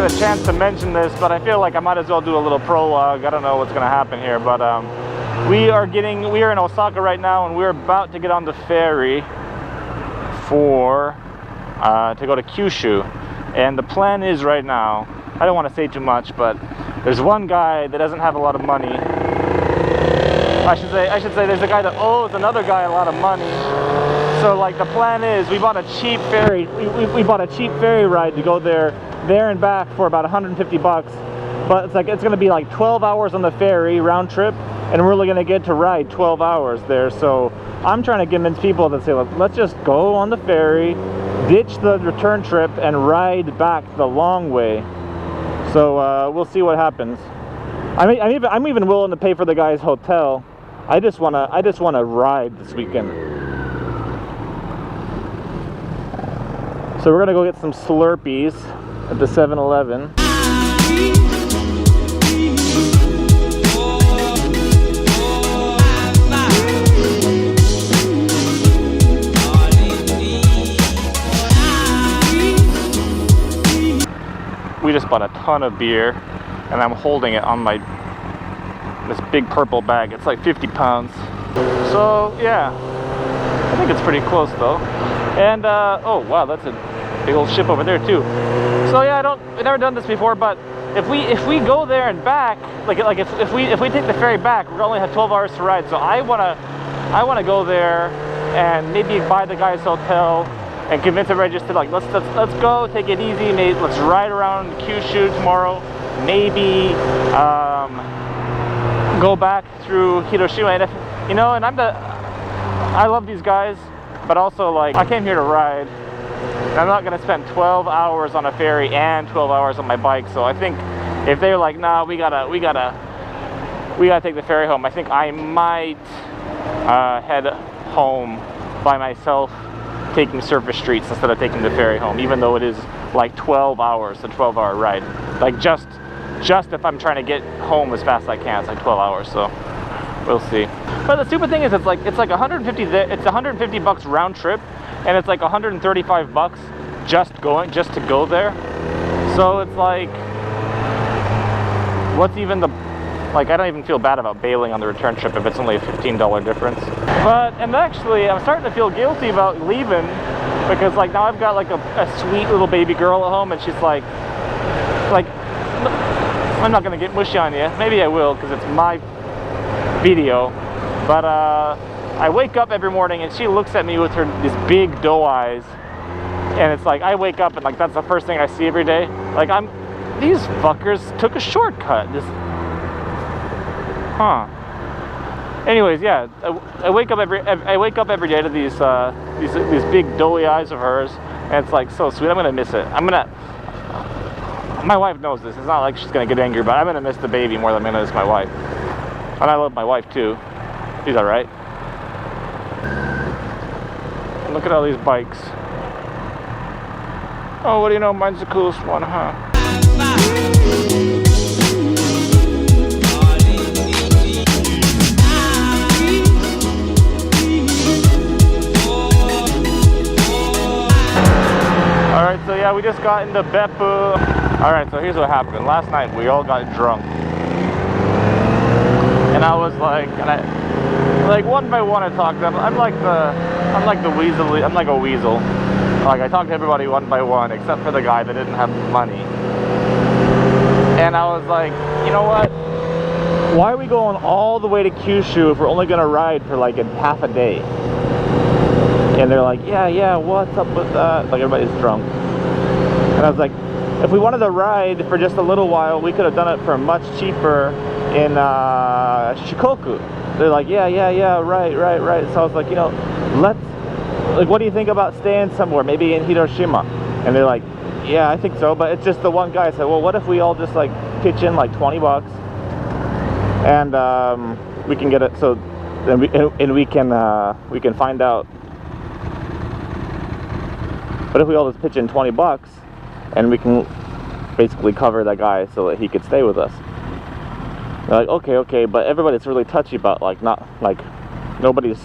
get a chance to mention this, but I feel like I might as well do a little prologue. I don't know what's gonna happen here, but we are in Osaka right now, and we're about to get on the ferry for to go to Kyushu. And the plan is right now, I don't want to say too much, but there's one guy that doesn't have a lot of money. I should say there's a guy that owes another guy a lot of money. So like the plan is, we bought a cheap ferry. We bought a cheap ferry ride to go there and back for about 150 bucks. But it's gonna be like 12 hours on the ferry round trip, and we're only gonna get to ride 12 hours there. So I'm trying to convince people that say, let's just go on the ferry, ditch the return trip, and ride back the long way. So we'll see what happens. I'm even willing to pay for the guy's hotel. I just wanna ride this weekend. So we're gonna go get some Slurpees at the 7-Eleven. We just bought a ton of beer, and I'm holding it on this big purple bag. It's like 50 pounds. So yeah, I think it's pretty close though. And oh wow, that's a big old ship over there too. So yeah, I've never done this before, but if we go there and back, like if we take the ferry back, we're only have 12 hours to ride. So I wanna go there and maybe buy the guy's hotel and convince everybody just to like let's go, take it easy, maybe let's ride around Kyushu tomorrow, maybe go back through Hiroshima. And if you know, and I love these guys, but also like I came here to ride. I'm not gonna spend 12 hours on a ferry and 12 hours on my bike. So I think if they're like, nah, we gotta take the ferry home, I think I might head home by myself, taking surface streets instead of taking the ferry home, even though it is like 12 hours, a 12-hour ride. Like just if I'm trying to get home as fast as I can, it's like 12 hours. So we'll see. But the stupid thing is, it's like 150 bucks round trip, and it's like 135 bucks just to go there. So it's like, what's even the, like, I don't even feel bad about bailing on the return trip if it's only a $15 difference. And actually I'm starting to feel guilty about leaving, because like now I've got like a sweet little baby girl at home, and she's like I'm not gonna get mushy on you. Maybe I will, because it's my video. But I wake up every morning and she looks at me with these big doe eyes, and it's like I wake up and like that's the first thing I see every day. Like these fuckers took a shortcut. Anyways, yeah, I wake up every day to these big doughy eyes of hers, and it's like so sweet. I'm gonna miss it. My wife knows this. It's not like she's gonna get angry, but I'm gonna miss the baby more than I'm gonna miss my wife. And I love my wife too. She's all right. Look at all these bikes. Oh, what do you know? Mine's the coolest one, huh? Alright, so yeah, we just got into Beppu. Alright, so here's what happened. Last night we all got drunk. And I was like, like one by one I talked to them. I'm like a weasel. Like I talked to everybody one by one except for the guy that didn't have money. And I was like, you know what? Why are we going all the way to Kyushu if we're only gonna ride for like half a day? And they're like, yeah, what's up with that? Like everybody's drunk. And I was like, if we wanted to ride for just a little while, we could have done it for much cheaper in Shikoku. They're like, yeah, right. So I was like, you know, what do you think about staying somewhere, maybe in Hiroshima? And they're like, yeah, I think so, but it's just the one guy. I said, well, what if we all just like pitch in like 20 bucks and we can get it, so then we can find out. What if we all just pitch in 20 bucks and we can basically cover that guy so that he could stay with us? They're like, okay, but everybody's really touchy about nobody's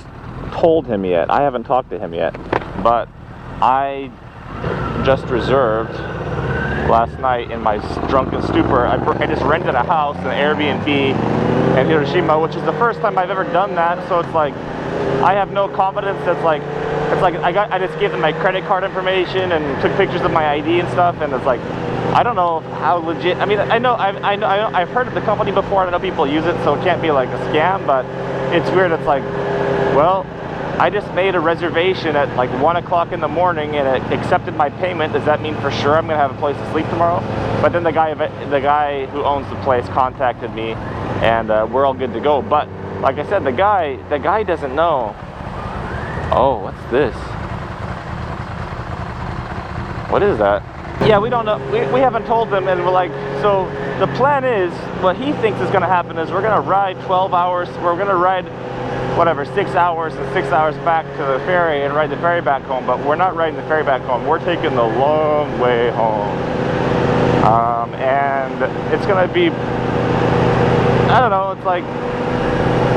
told him yet. I haven't talked to him yet, but I just reserved last night in my drunken stupor. I just rented a house, an Airbnb in Hiroshima, which is the first time I've ever done that. So it's like I have no confidence. It's like I just gave them my credit card information and took pictures of my ID and stuff, and it's like I don't know how legit. I mean, I've heard of the company before. I know people use it, so it can't be like a scam. But it's weird. It's like, well, I just made a reservation at like 1 o'clock in the morning, and it accepted my payment. Does that mean for sure I'm gonna have a place to sleep tomorrow? But then the guy who owns the place contacted me, and we're all good to go. But like I said, the guy doesn't know. Oh, what's this? What is that? Yeah, we don't know. We haven't told them, and we're like, so the plan is, what he thinks is going to happen is we're going to ride 12 hours, we're going to ride whatever, 6 hours and 6 hours back to the ferry and ride the ferry back home, but we're not riding the ferry back home. We're taking the long way home. And it's going to be, I don't know, it's like,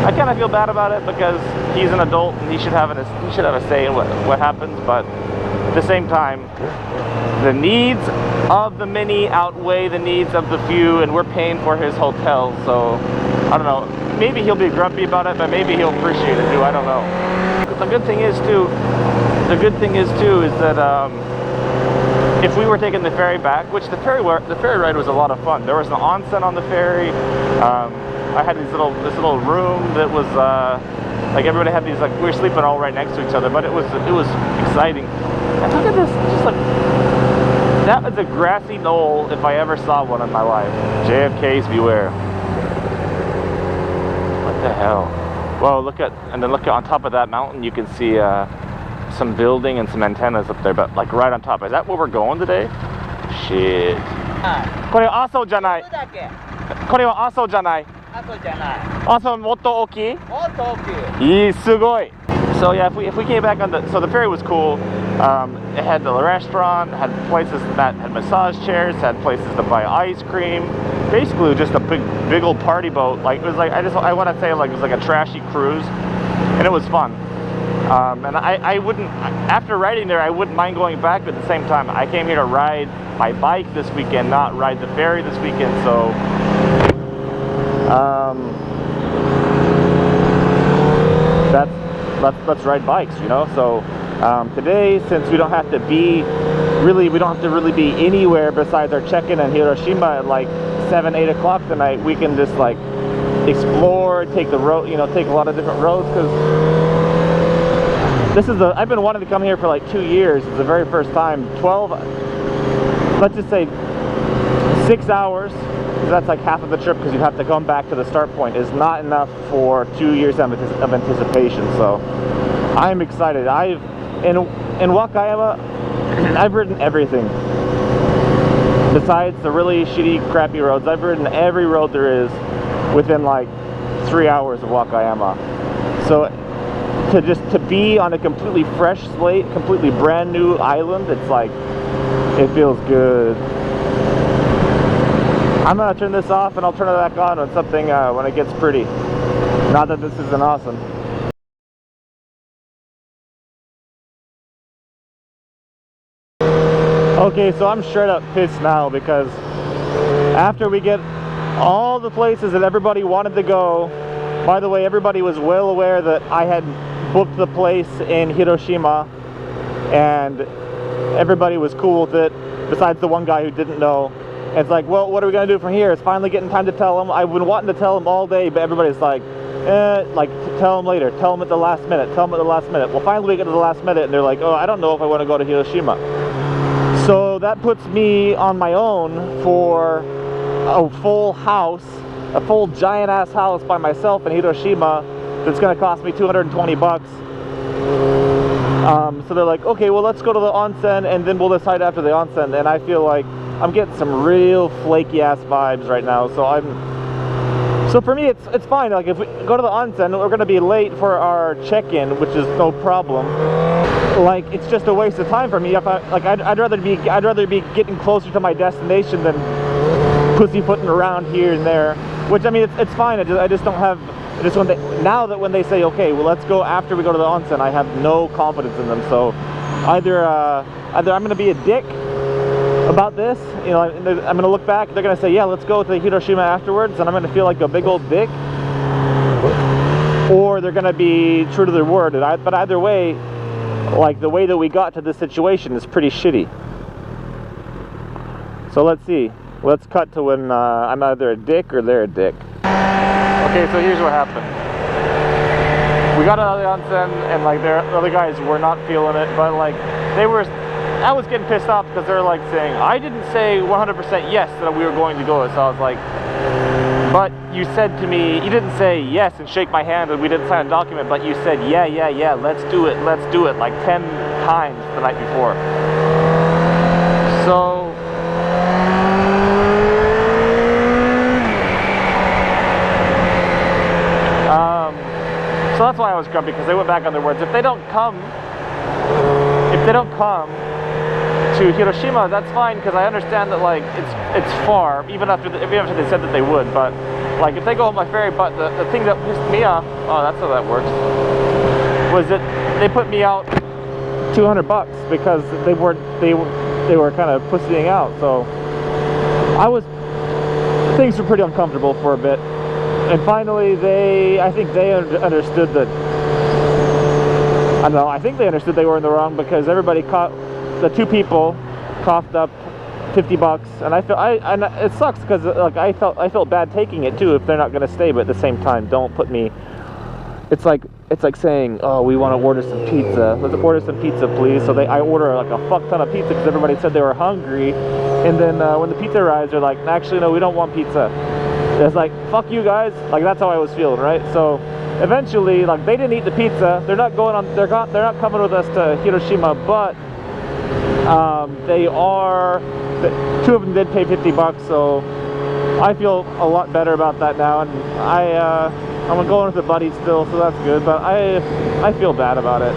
I kind of feel bad about it because he's an adult and he should have a say in what happens, but at the same time, the needs of the many outweigh the needs of the few, and we're paying for his hotel, so I don't know. Maybe he'll be grumpy about it, but maybe he'll appreciate it too. I don't know. The good thing is too is that if we were taking the ferry back, which the ferry ride was a lot of fun. There was an onsen on the ferry. I had this little room that was like everybody had these, like we were sleeping all right next to each other, but it was exciting. And look at this, just like that was a grassy knoll if I ever saw one in my life. JFK's beware. What the hell? Whoa, look at on top of that mountain you can see some building and some antennas up there, but like right on top. Is that where we're going today? Shit. これ阿蘇じゃない。これは阿蘇じゃない。阿蘇もっと大きい？もっと大きい。いい、すごい。So yeah, if we came back on so the ferry was cool. It had the restaurant, had places that had massage chairs, had places to buy ice cream. Basically, just a big old party boat. Like it was like I want to say like it was like a trashy cruise, and it was fun. And I wouldn't, after riding there, I wouldn't mind going back. But at the same time, I came here to ride my bike this weekend, not ride the ferry this weekend. So let's ride bikes, you know. So today, since we don't have to really be anywhere besides our check-in in Hiroshima at like 7, 8 o'clock tonight, we can just like explore, take the road, you know, take a lot of different roads, because I've been wanting to come here for like 2 years. It's the very first time. 12, let's just say 6 hours, because that's like half of the trip, because you have to come back to the start point, is not enough for 2 years of anticipation. So I'm excited. In Wakayama, I've ridden everything. Besides the really shitty, crappy roads, I've ridden every road there is within like 3 hours of Wakayama. So to be on a completely fresh slate, completely brand new island, it's like, it feels good. I'm gonna turn this off and I'll turn it back on when something when it gets pretty. Not that this isn't awesome. Okay, so I'm straight up pissed now, because after we get all the places that everybody wanted to go, by the way, everybody was well aware that I had booked the place in Hiroshima, and everybody was cool with it, besides the one guy who didn't know. And it's like, well, what are we gonna do from here? It's finally getting time to tell him. I've been wanting to tell him all day, but everybody's like, tell him later, tell him at the last minute, tell him at the last minute. Well, finally we get to the last minute, and they're like, oh, I don't know if I want to go to Hiroshima. So that puts me on my own for a full house, a full giant ass house by myself in Hiroshima that's gonna cost me 220 bucks. So they're like, okay, well, let's go to the onsen and then we'll decide after the onsen. And I feel like I'm getting some real flaky ass vibes right now. So for me, it's fine. Like if we go to the onsen, we're gonna be late for our check-in, which is no problem. Like it's just a waste of time for me. If I'd rather be getting closer to my destination than pussyfooting around here and there. Which, I mean, it's fine. I just don't have. When they say, okay, well, let's go after we go to the onsen, I have no confidence in them. So either I'm gonna be a dick about this. You know, I'm gonna look back, they're gonna say, yeah, let's go to Hiroshima afterwards, and I'm gonna feel like a big old dick. Or they're gonna be true to their word. But either way, like, the way that we got to this situation is pretty shitty. So let's see. Let's cut to when I'm either a dick or they're a dick. Okay, so here's what happened. We got out of the onsen, and like the other guys were not feeling it, but like I was getting pissed off because they're like saying, I didn't say 100% yes that we were going to go. So I was like, but you said to me, you didn't say yes and shake my hand and we didn't sign a document, but you said, yeah, let's do it, like 10 times the night before. So that's why I was grumpy, because they went back on their words. If they don't come to Hiroshima, that's fine, because I understand that like it's far, even after they said that they would. But like if they go on my ferry, but the thing that pissed me off, oh, that's how that works, was that they put me out $200 because they were kind of pussying out. So things were pretty uncomfortable for a bit. And finally, I think they understood that, I don't know, I think they understood they were in the wrong, because everybody the two people coughed up $50, and it sucks, because like I felt bad taking it too if they're not going to stay, but at the same time, don't put me, it's like saying, oh, we want to order some pizza, let's order some pizza please. So I order like a fuck ton of pizza because everybody said they were hungry, and then when the pizza arrives, they're like, actually no, we don't want pizza. It's like, fuck you guys. Like, that's how I was feeling, right? So eventually, like, they didn't eat the pizza. They're not coming with us to Hiroshima, but two of them did pay $50, so I feel a lot better about that now. And I'm going with a buddy still, so that's good, but I feel bad about it.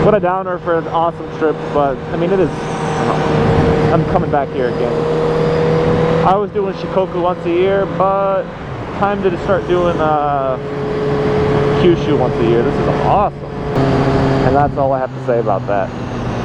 What a downer for an awesome trip, but I mean, it is. I'm coming back here again. I was doing Shikoku once a year, but time to start doing Kyushu once a year. This is awesome. And that's all I have to say about that.